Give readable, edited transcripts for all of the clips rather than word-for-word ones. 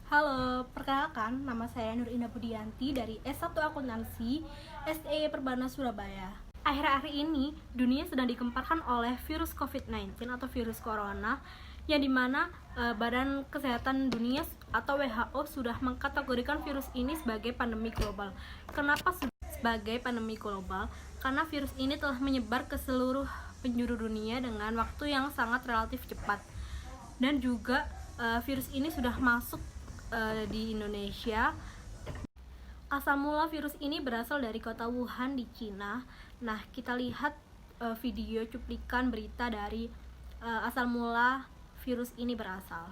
Halo, perkenalkan nama saya Nur Indah Budianti dari S1 Akuntansi SE Perbana Surabaya. Akhir-akhir ini, dunia sedang digemparkan oleh virus COVID-19 atau virus corona yang dimana Badan Kesehatan Dunia atau WHO sudah mengkategorikan virus ini sebagai pandemi global. Kenapa sebagai pandemi global? Karena virus ini telah menyebar ke seluruh penjuru dunia dengan waktu yang sangat relatif cepat. Dan juga virus ini sudah masuk di Indonesia. Asal mula virus ini berasal dari kota Wuhan di Cina. Nah, kita lihat video cuplikan berita dari asal mula virus ini berasal.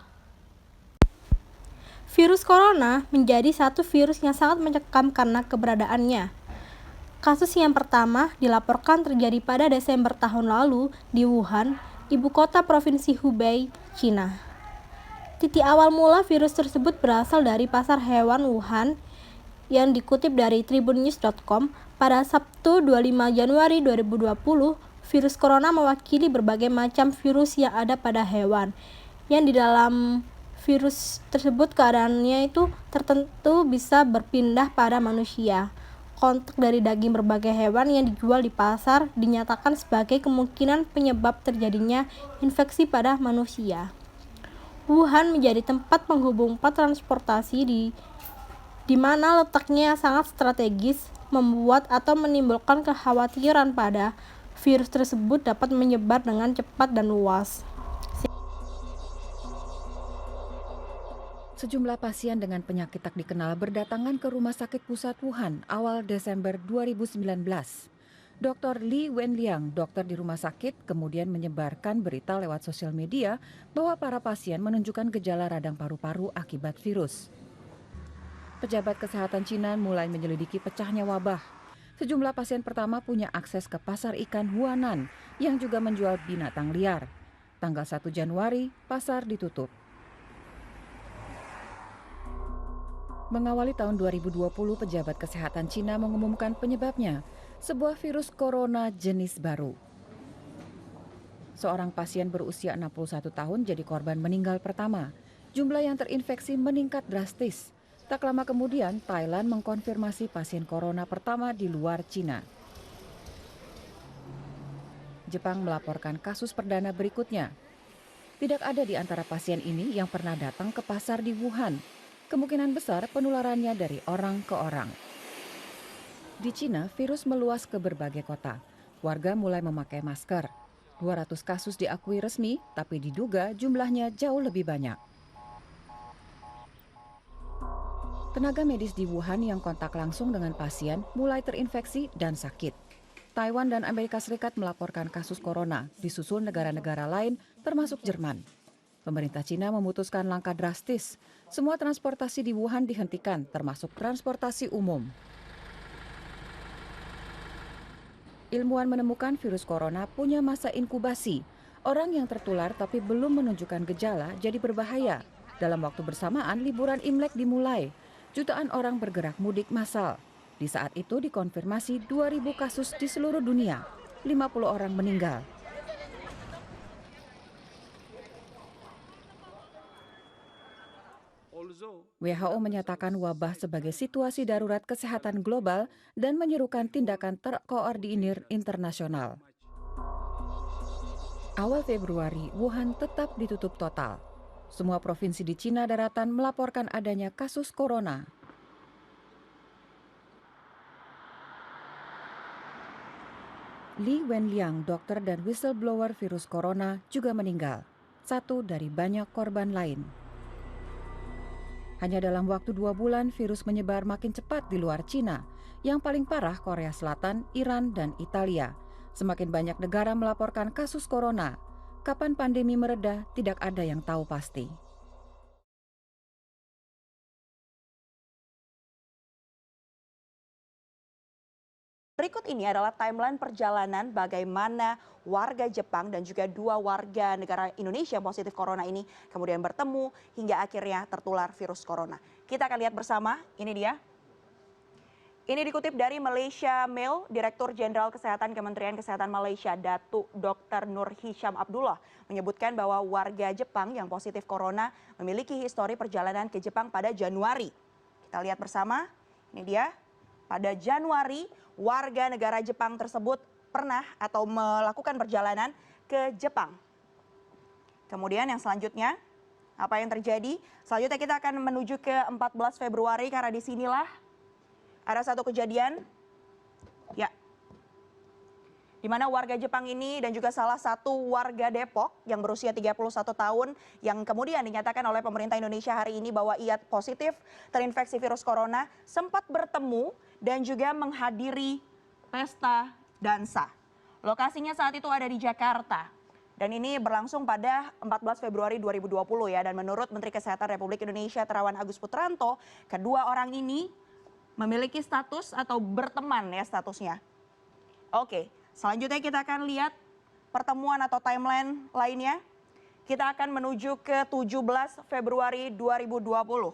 Virus corona menjadi satu virus yang sangat mencekam karena keberadaannya. Kasus yang pertama dilaporkan terjadi pada Desember tahun lalu di Wuhan, ibu kota provinsi Hubei, Cina. Titik awal mula virus tersebut berasal dari pasar hewan Wuhan yang dikutip dari tribunnews.com pada Sabtu 25 Januari 2020. Virus corona mewakili berbagai macam virus yang ada pada hewan, yang di dalam virus tersebut keadaannya itu tertentu bisa berpindah pada manusia. Kontak dari daging berbagai hewan yang dijual di pasar dinyatakan sebagai kemungkinan penyebab terjadinya infeksi pada manusia. Wuhan menjadi tempat penghubung transportasi di mana letaknya sangat strategis, membuat atau menimbulkan kekhawatiran pada virus tersebut dapat menyebar dengan cepat dan luas. Sejumlah pasien dengan penyakit tak dikenal berdatangan ke Rumah Sakit Pusat Wuhan awal Desember 2019. Dr. Li Wenliang, dokter di rumah sakit, kemudian menyebarkan berita lewat sosial media bahwa para pasien menunjukkan gejala radang paru-paru akibat virus. Pejabat kesehatan Cina mulai menyelidiki pecahnya wabah. Sejumlah pasien pertama punya akses ke pasar ikan Huanan yang juga menjual binatang liar. Tanggal 1 Januari, pasar ditutup. Mengawali tahun 2020, pejabat kesehatan Cina mengumumkan penyebabnya, sebuah virus corona jenis baru. Seorang pasien berusia 61 tahun jadi korban meninggal pertama. Jumlah yang terinfeksi meningkat drastis. Tak lama kemudian, Thailand mengkonfirmasi pasien corona pertama di luar Cina. Jepang melaporkan kasus perdana berikutnya. Tidak ada di antara pasien ini yang pernah datang ke pasar di Wuhan. Kemungkinan besar penularannya dari orang ke orang. Di Cina, virus meluas ke berbagai kota. Warga mulai memakai masker. 200 kasus diakui resmi, tapi diduga jumlahnya jauh lebih banyak. Tenaga medis di Wuhan yang kontak langsung dengan pasien mulai terinfeksi dan sakit. Taiwan dan Amerika Serikat melaporkan kasus corona, disusul negara-negara lain termasuk Jerman. Pemerintah Cina memutuskan langkah drastis. Semua transportasi di Wuhan dihentikan, termasuk transportasi umum. Ilmuwan menemukan virus corona punya masa inkubasi. Orang yang tertular tapi belum menunjukkan gejala jadi berbahaya. Dalam waktu bersamaan, liburan Imlek dimulai. Jutaan orang bergerak mudik massal. Di saat itu dikonfirmasi 2.000 kasus di seluruh dunia. 50 orang meninggal. WHO menyatakan wabah sebagai situasi darurat kesehatan global dan menyerukan tindakan terkoordinir internasional. Awal Februari, Wuhan tetap ditutup total. Semua provinsi di Cina daratan melaporkan adanya kasus corona. Li Wenliang, dokter dan whistleblower virus corona, juga meninggal. Satu dari banyak korban lain. Hanya dalam waktu 2 bulan, virus menyebar makin cepat di luar Cina. Yang paling parah Korea Selatan, Iran, dan Italia. Semakin banyak negara melaporkan kasus corona. Kapan pandemi mereda, tidak ada yang tahu pasti. Berikut ini adalah timeline perjalanan bagaimana warga Jepang dan juga 2 warga negara Indonesia positif corona ini kemudian bertemu hingga akhirnya tertular virus corona. Kita akan lihat bersama, ini dia. Ini dikutip dari Malaysia Mail, Direktur Jenderal Kesehatan Kementerian Kesehatan Malaysia, Datuk Dr. Nur Hisham Abdullah, menyebutkan bahwa warga Jepang yang positif corona memiliki histori perjalanan ke Jepang pada Januari. Kita lihat bersama, ini dia. Pada Januari, warga negara Jepang tersebut pernah atau melakukan perjalanan ke Jepang. Kemudian yang selanjutnya, apa yang terjadi? Selanjutnya kita akan menuju ke 14 Februari karena disinilah ada satu kejadian, ya, di mana warga Jepang ini dan juga salah satu warga Depok yang berusia 31 tahun yang kemudian dinyatakan oleh pemerintah Indonesia hari ini bahwa ia positif terinfeksi virus corona sempat bertemu dan juga menghadiri pesta dansa. Lokasinya saat itu ada di Jakarta. Dan ini berlangsung pada 14 Februari 2020 ya. Dan menurut Menteri Kesehatan Republik Indonesia Terawan Agus Putranto, kedua orang ini memiliki status atau berteman ya statusnya. Oke, selanjutnya kita akan lihat pertemuan atau timeline lainnya. Kita akan menuju ke 17 Februari 2020.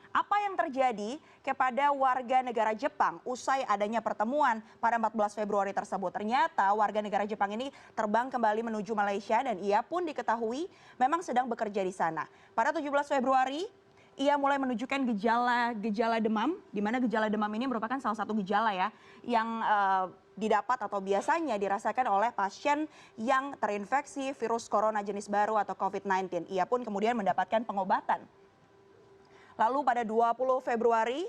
Apa yang terjadi kepada warga negara Jepang usai adanya pertemuan pada 14 Februari tersebut? Ternyata warga negara Jepang ini terbang kembali menuju Malaysia dan ia pun diketahui memang sedang bekerja di sana. Pada 17 Februari, ia mulai menunjukkan gejala demam, di mana gejala demam ini merupakan salah satu gejala ya yang didapat atau biasanya dirasakan oleh pasien yang terinfeksi virus corona jenis baru atau COVID-19. Ia pun kemudian mendapatkan pengobatan. Lalu pada 20 Februari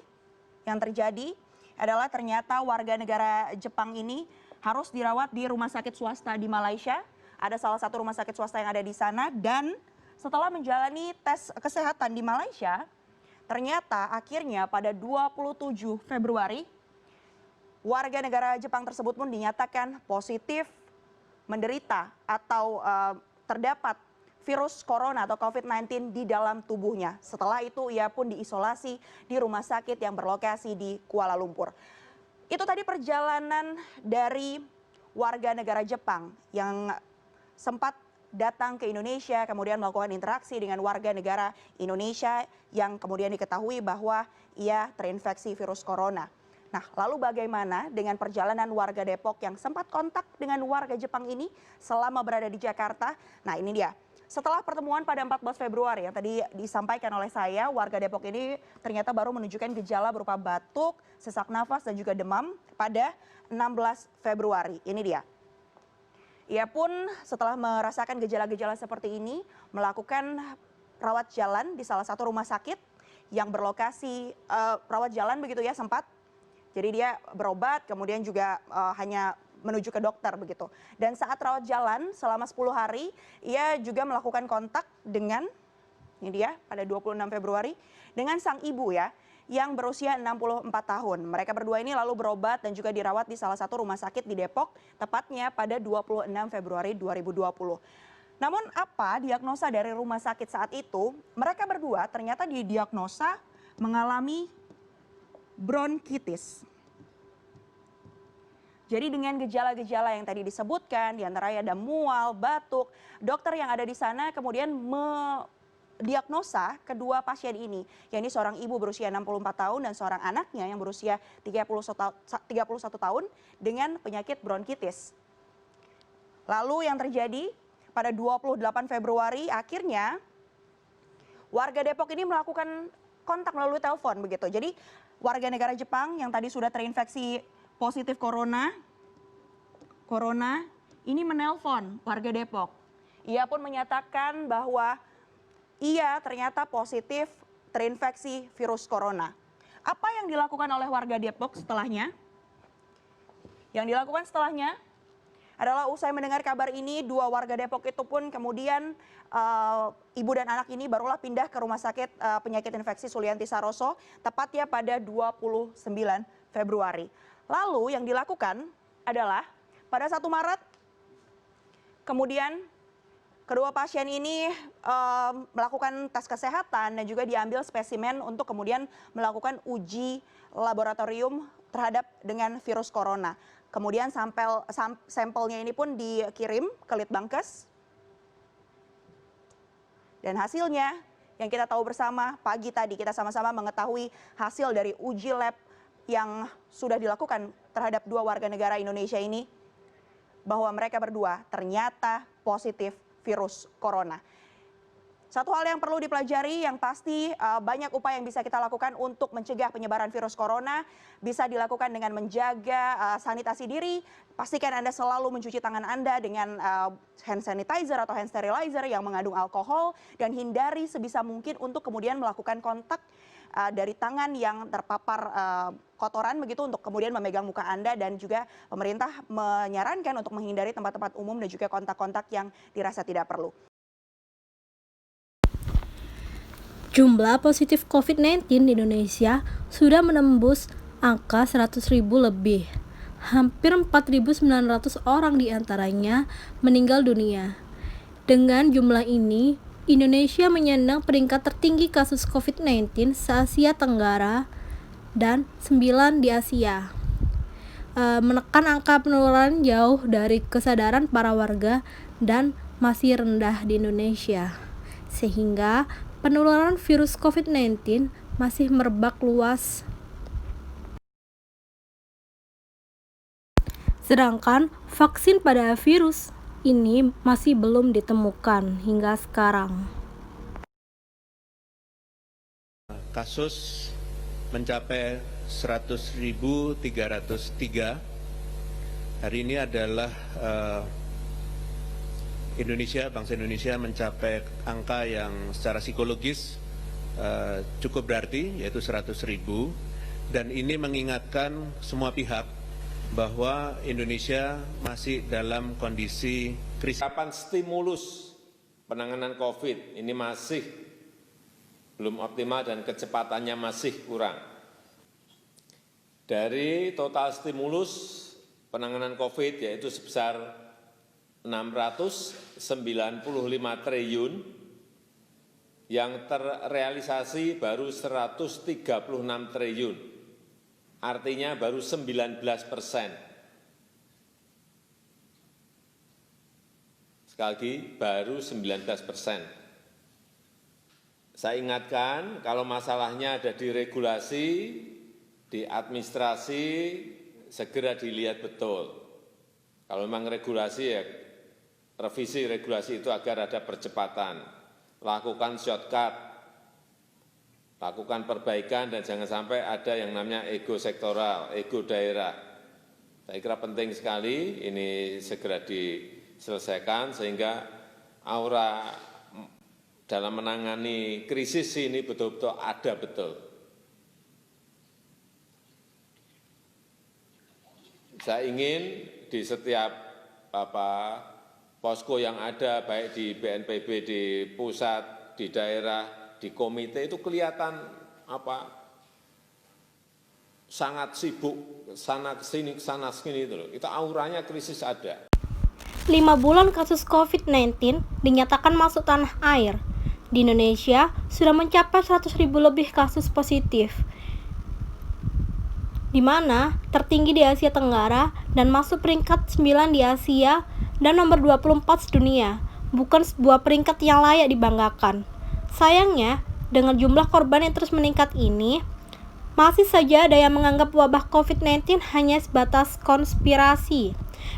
yang terjadi adalah ternyata warga negara Jepang ini harus dirawat di rumah sakit swasta di Malaysia. Ada salah satu rumah sakit swasta yang ada di sana dan setelah menjalani tes kesehatan di Malaysia, ternyata akhirnya pada 27 Februari, warga negara Jepang tersebut pun dinyatakan positif menderita atau terdapat virus corona atau COVID-19 di dalam tubuhnya. Setelah itu ia pun diisolasi di rumah sakit yang berlokasi di Kuala Lumpur. Itu tadi perjalanan dari warga negara Jepang yang sempat datang ke Indonesia, kemudian melakukan interaksi dengan warga negara Indonesia yang kemudian diketahui bahwa ia terinfeksi virus corona. Nah, lalu bagaimana dengan perjalanan warga Depok yang sempat kontak dengan warga Jepang ini selama berada di Jakarta? Nah, ini dia. Setelah pertemuan pada 14 Februari yang tadi disampaikan oleh saya, warga Depok ini ternyata baru menunjukkan gejala berupa batuk, sesak nafas, dan juga demam pada 16 Februari. Ini dia. Ia pun setelah merasakan gejala-gejala seperti ini melakukan rawat jalan di salah satu rumah sakit yang berlokasi rawat jalan begitu ya sempat. Jadi dia berobat kemudian juga hanya menuju ke dokter begitu. Dan saat rawat jalan selama 10 hari ia juga melakukan kontak dengan ini dia pada 26 Februari dengan sang ibu ya yang berusia 64 tahun. Mereka berdua ini lalu berobat dan juga dirawat di salah satu rumah sakit di Depok, tepatnya pada 26 Februari 2020. Namun apa diagnosa dari rumah sakit saat itu? Mereka berdua ternyata didiagnosa mengalami bronkitis. Jadi dengan gejala-gejala yang tadi disebutkan, diantaranya ada mual, batuk, dokter yang ada di sana kemudian diagnosa kedua pasien ini, yakni seorang ibu berusia 64 tahun dan seorang anaknya yang berusia 31 tahun dengan penyakit bronkitis. Lalu yang terjadi pada 28 Februari akhirnya warga Depok ini melakukan kontak melalui telepon begitu. Jadi warga negara Jepang yang tadi sudah terinfeksi positif corona ini menelpon warga Depok. Ia pun menyatakan bahwa ia ternyata positif terinfeksi virus corona. Apa yang dilakukan oleh warga Depok setelahnya? Yang dilakukan setelahnya adalah usai mendengar kabar ini, dua warga Depok itu pun kemudian ibu dan anak ini barulah pindah ke rumah sakit penyakit infeksi Sulianti Saroso, tepatnya pada 29 Februari. Lalu yang dilakukan adalah pada 1 Maret, kemudian kedua pasien ini melakukan tes kesehatan dan juga diambil spesimen untuk kemudian melakukan uji laboratorium terhadap dengan virus corona. Kemudian sampelnya ini pun dikirim ke Litbangkes. Dan hasilnya yang kita tahu bersama pagi tadi kita sama-sama mengetahui hasil dari uji lab yang sudah dilakukan terhadap 2 warga negara Indonesia ini, bahwa mereka berdua ternyata positif virus corona. Satu hal yang perlu dipelajari yang pasti banyak upaya yang bisa kita lakukan untuk mencegah penyebaran virus corona. Bisa dilakukan dengan menjaga sanitasi diri. Pastikan Anda selalu mencuci tangan Anda dengan hand sanitizer atau hand sterilizer yang mengandung alkohol. Dan hindari sebisa mungkin untuk kemudian melakukan kontak dari tangan yang terpapar kotoran begitu untuk kemudian memegang muka Anda. Dan juga pemerintah menyarankan untuk menghindari tempat-tempat umum dan juga kontak-kontak yang dirasa tidak perlu. Jumlah positif COVID-19 di Indonesia sudah menembus angka 100.000 lebih. Hampir 4.900 orang diantaranya meninggal dunia. Dengan jumlah ini, Indonesia menyandang peringkat tertinggi kasus COVID-19 se-Asia Tenggara dan 9 di Asia. Menekan angka penularan jauh dari kesadaran para warga dan masih rendah di Indonesia. Sehingga penularan virus COVID-19 masih merebak luas. Sedangkan vaksin pada virus ini masih belum ditemukan hingga sekarang. Kasus mencapai 100.303. Hari ini adalah bangsa Indonesia mencapai angka yang secara psikologis cukup berarti, yaitu 100.000, dan ini mengingatkan semua pihak bahwa Indonesia masih dalam kondisi krisis. Kapan stimulus penanganan COVID ini masih belum optimal dan kecepatannya masih kurang. Dari total stimulus penanganan COVID yaitu sebesar 695 triliun, yang terrealisasi baru 136 triliun, artinya baru 19%. Sekali lagi, baru 19%. Saya ingatkan, kalau masalahnya ada di regulasi, di administrasi, segera dilihat betul. Kalau memang regulasi, ya revisi regulasi itu agar ada percepatan. Lakukan shortcut, lakukan perbaikan, dan jangan sampai ada yang namanya ego sektoral, ego daerah. Saya kira penting sekali ini segera diselesaikan sehingga aura dalam menangani krisis ini betul-betul ada betul. Saya ingin di setiap posko yang ada, baik di BNPB, di pusat, di daerah, di komite, itu kelihatan sangat sibuk, sana kesini itu loh. Itu auranya krisis ada. 5 bulan kasus COVID-19 dinyatakan masuk tanah air. Di Indonesia sudah mencapai 100.000 lebih kasus positif, di mana tertinggi di Asia Tenggara dan masuk peringkat 9 di Asia dan nomor 24 sedunia. Bukan sebuah peringkat yang layak dibanggakan. Sayangnya, dengan jumlah korban yang terus meningkat ini, masih saja ada yang menganggap wabah COVID-19 hanya sebatas konspirasi.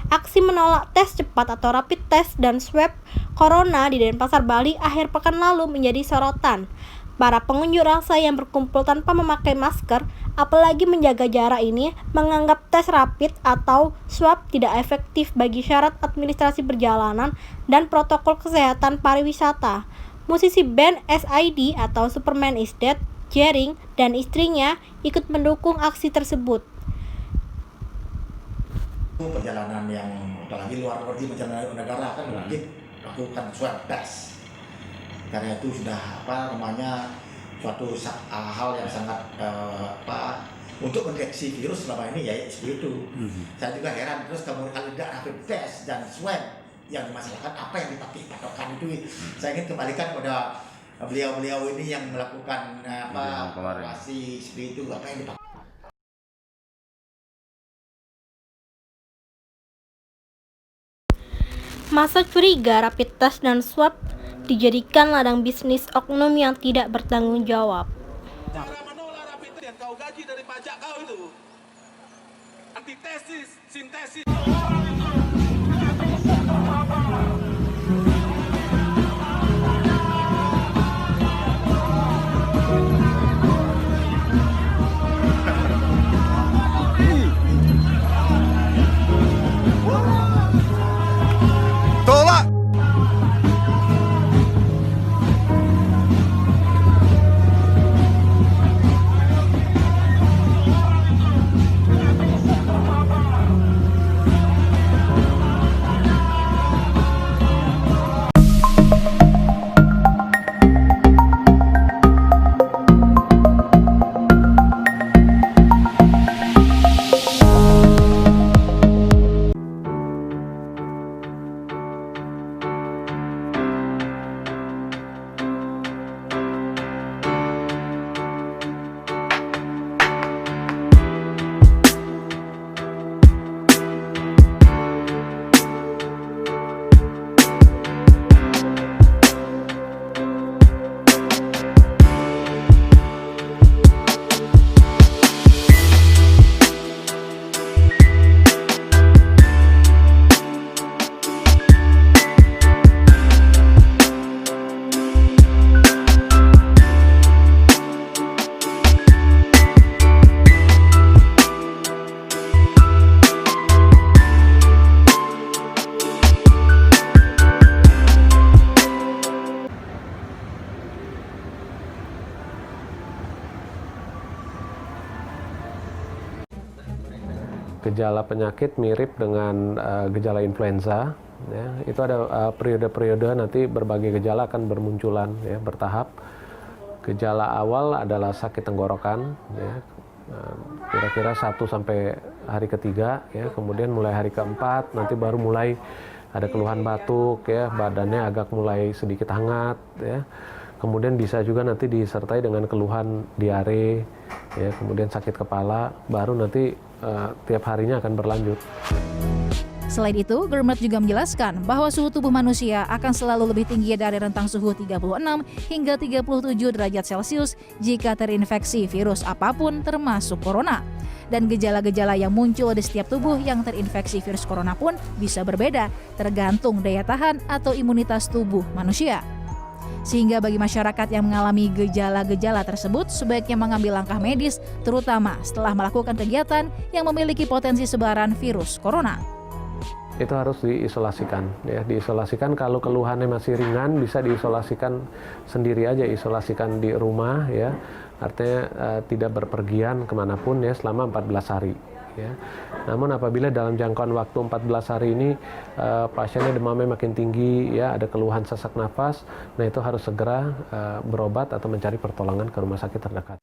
Aksi menolak tes cepat atau rapid test dan swab corona di Denpasar, Bali akhir pekan lalu menjadi sorotan. Para pengunjuk rasa yang berkumpul tanpa memakai masker, apalagi menjaga jarak ini, menganggap tes rapid atau swab tidak efektif bagi syarat administrasi perjalanan dan protokol kesehatan pariwisata. Musisi band SID atau Superman is Dead, Jering, dan istrinya ikut mendukung aksi tersebut. Perjalanan yang apalagi luar perjalanan negara kan wajib lakukan swab test. Karena itu sudah suatu hal yang sangat untuk mendeteksi virus selama ini ya seperti itu. Saya juga heran terus kalau tidak rapid test dan swab yang dimasalahkan apa yang dipakai patokan itu. Saya ingin kembalikan pada beliau-beliau ini yang melakukan operasi seperti itu, apa yang dipakai. Masa curiga rapid test dan swab dijadikan ladang bisnis oknum yang tidak bertanggung jawab. Cara menolak rapid test yang kau gaji dari pajak kau itu. Antitesis, sintesis. Tolak! Gejala penyakit mirip dengan gejala influenza, ya. Itu ada periode-periode nanti berbagai gejala akan bermunculan, ya, bertahap. Gejala awal adalah sakit tenggorokan, ya, kira-kira 1 sampai hari ketiga, ya. Kemudian mulai hari keempat nanti baru mulai ada keluhan batuk, ya, badannya agak mulai sedikit hangat, ya. Kemudian bisa juga nanti disertai dengan keluhan diare, ya, kemudian sakit kepala, baru nanti tiap harinya akan berlanjut. Selain itu, Gurmet juga menjelaskan bahwa suhu tubuh manusia akan selalu lebih tinggi dari rentang suhu 36 hingga 37 derajat Celcius jika terinfeksi virus apapun termasuk corona. Dan gejala-gejala yang muncul di setiap tubuh yang terinfeksi virus corona pun bisa berbeda tergantung daya tahan atau imunitas tubuh manusia. Sehingga bagi masyarakat yang mengalami gejala-gejala tersebut sebaiknya mengambil langkah medis terutama setelah melakukan kegiatan yang memiliki potensi sebaran virus corona. Itu harus diisolasikan, ya, diisolasikan. Kalau keluhannya masih ringan bisa diisolasikan sendiri aja, isolasikan di rumah, ya, artinya tidak berpergian kemanapun, ya, selama 14 hari. Ya. Namun apabila dalam jangkauan waktu 14 hari ini pasiennya demamnya makin tinggi, ya, ada keluhan sesak nafas, nah itu harus segera berobat atau mencari pertolongan ke rumah sakit terdekat.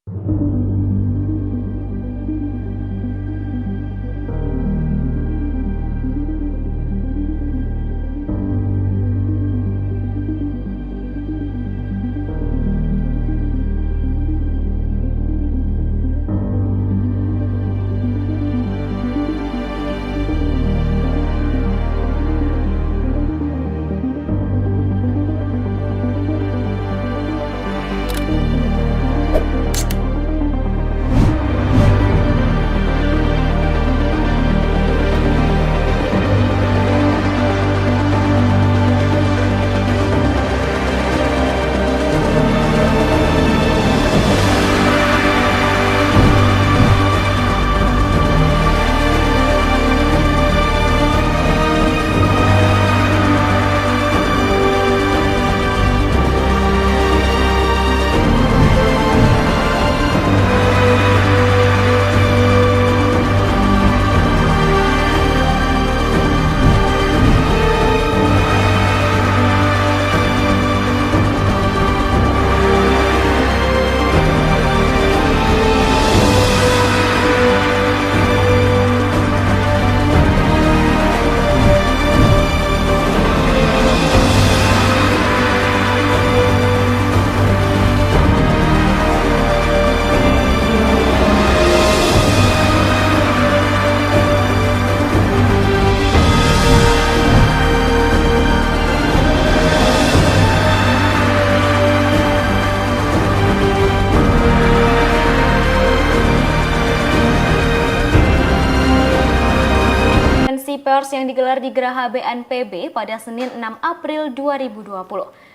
SARS yang digelar di Geraha BNPB pada Senin 6 April 2020.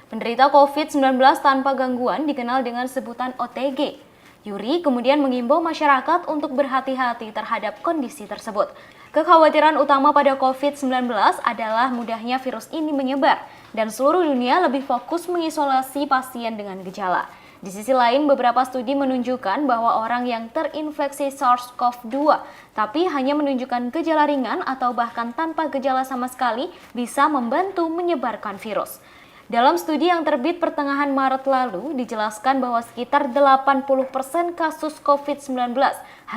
Penderita COVID-19 tanpa gangguan dikenal dengan sebutan OTG. Yuri kemudian mengimbau masyarakat untuk berhati-hati terhadap kondisi tersebut. Kekhawatiran utama pada COVID-19 adalah mudahnya virus ini menyebar dan seluruh dunia lebih fokus mengisolasi pasien dengan gejala. Di sisi lain, beberapa studi menunjukkan bahwa orang yang terinfeksi SARS-CoV-2 tapi hanya menunjukkan gejala ringan atau bahkan tanpa gejala sama sekali bisa membantu menyebarkan virus. Dalam studi yang terbit pertengahan Maret lalu, dijelaskan bahwa sekitar 80% kasus COVID-19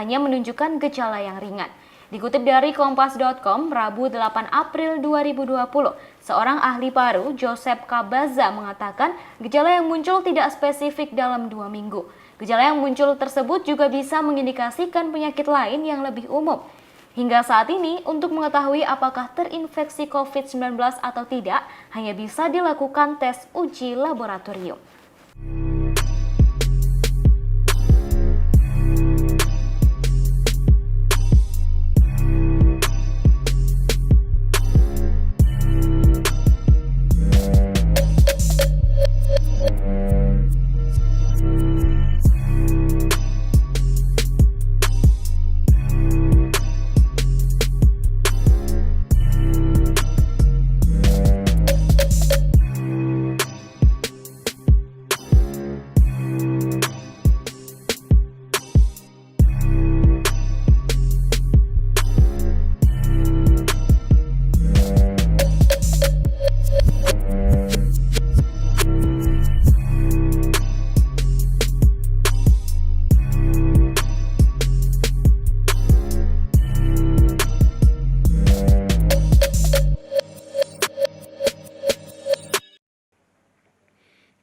hanya menunjukkan gejala yang ringan. Dikutip dari Kompas.com, Rabu 8 April 2020, seorang ahli paru, Joseph Kabaza, mengatakan gejala yang muncul tidak spesifik dalam 2 minggu. Gejala yang muncul tersebut juga bisa mengindikasikan penyakit lain yang lebih umum. Hingga saat ini, untuk mengetahui apakah terinfeksi COVID-19 atau tidak, hanya bisa dilakukan tes uji laboratorium.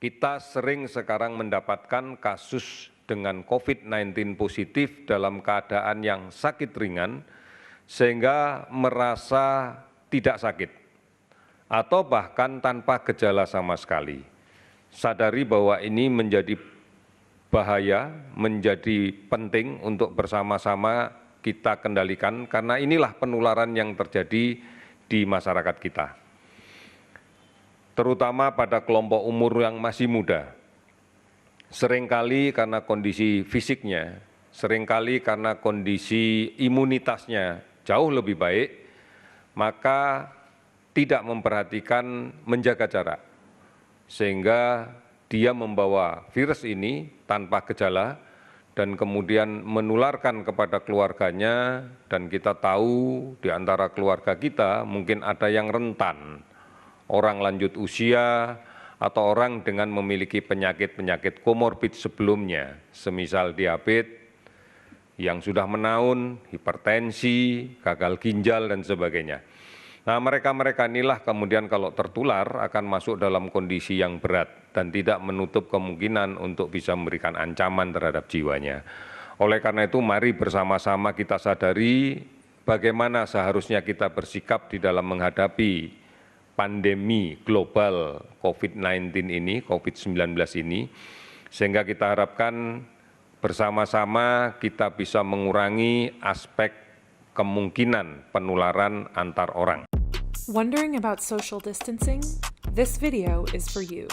Kita sering sekarang mendapatkan kasus dengan COVID-19 positif dalam keadaan yang sakit ringan, sehingga merasa tidak sakit, atau bahkan tanpa gejala sama sekali. Sadari bahwa ini menjadi bahaya, menjadi penting untuk bersama-sama kita kendalikan, karena inilah penularan yang terjadi di masyarakat kita. Terutama pada kelompok umur yang masih muda. Seringkali karena kondisi fisiknya, seringkali karena kondisi imunitasnya jauh lebih baik, maka tidak memperhatikan menjaga jarak. Sehingga dia membawa virus ini tanpa gejala dan kemudian menularkan kepada keluarganya, dan kita tahu di antara keluarga kita mungkin ada yang rentan, orang lanjut usia, atau orang dengan memiliki penyakit-penyakit komorbid sebelumnya, semisal diabetes yang sudah menaun, hipertensi, gagal ginjal, dan sebagainya. Nah, mereka-mereka inilah kemudian kalau tertular akan masuk dalam kondisi yang berat dan tidak menutup kemungkinan untuk bisa memberikan ancaman terhadap jiwanya. Oleh karena itu, mari bersama-sama kita sadari bagaimana seharusnya kita bersikap di dalam menghadapi pandemi global COVID-19 ini, COVID-19 ini, sehingga kita harapkan bersama-sama kita bisa mengurangi aspek kemungkinan penularan antar orang. Wondering about social distancing? This video is for you.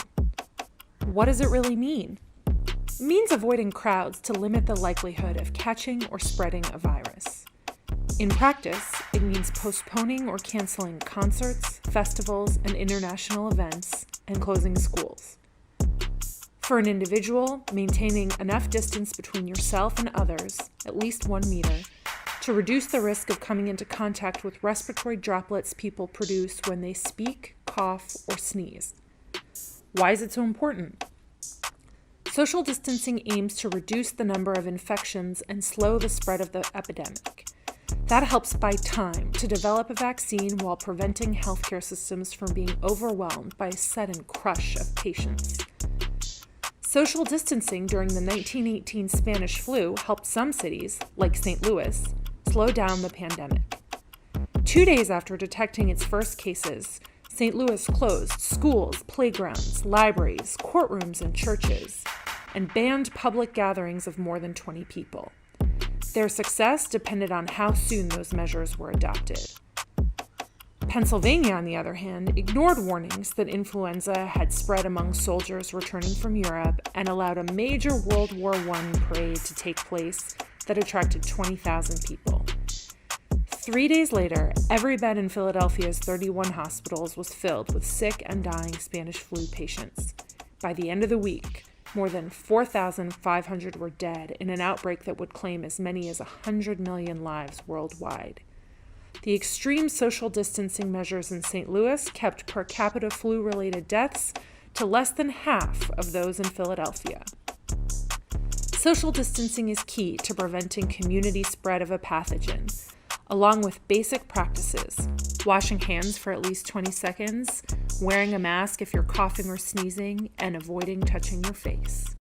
What does it really mean? It means avoiding crowds to limit the likelihood of catching or spreading a virus. In practice, it means postponing or canceling concerts, festivals, and international events, and closing schools. For an individual, maintaining enough distance between yourself and others, at least 1 meter, to reduce the risk of coming into contact with respiratory droplets people produce when they speak, cough, or sneeze. Why is it so important? Social distancing aims to reduce the number of infections and slow the spread of the epidemic. That helps buy time to develop a vaccine while preventing healthcare systems from being overwhelmed by a sudden crush of patients. Social distancing during the 1918 Spanish flu helped some cities, like St. Louis, slow down the pandemic. 2 days after detecting its first cases, St. Louis closed schools, playgrounds, libraries, courtrooms, and churches, and banned public gatherings of more than 20 people. Their success depended on how soon those measures were adopted. Pennsylvania, on the other hand, ignored warnings that influenza had spread among soldiers returning from Europe and allowed a major World War I parade to take place that attracted 20,000 people. 3 days later, every bed in Philadelphia's 31 hospitals was filled with sick and dying Spanish flu patients. By the end of the week, more than 4,500 were dead in an outbreak that would claim as many as 100 million lives worldwide. The extreme social distancing measures in St. Louis kept per capita flu-related deaths to less than half of those in Philadelphia. Social distancing is key to preventing community spread of a pathogen, along with basic practices: washing hands for at least 20 seconds, wearing a mask if you're coughing or sneezing, and avoiding touching your face.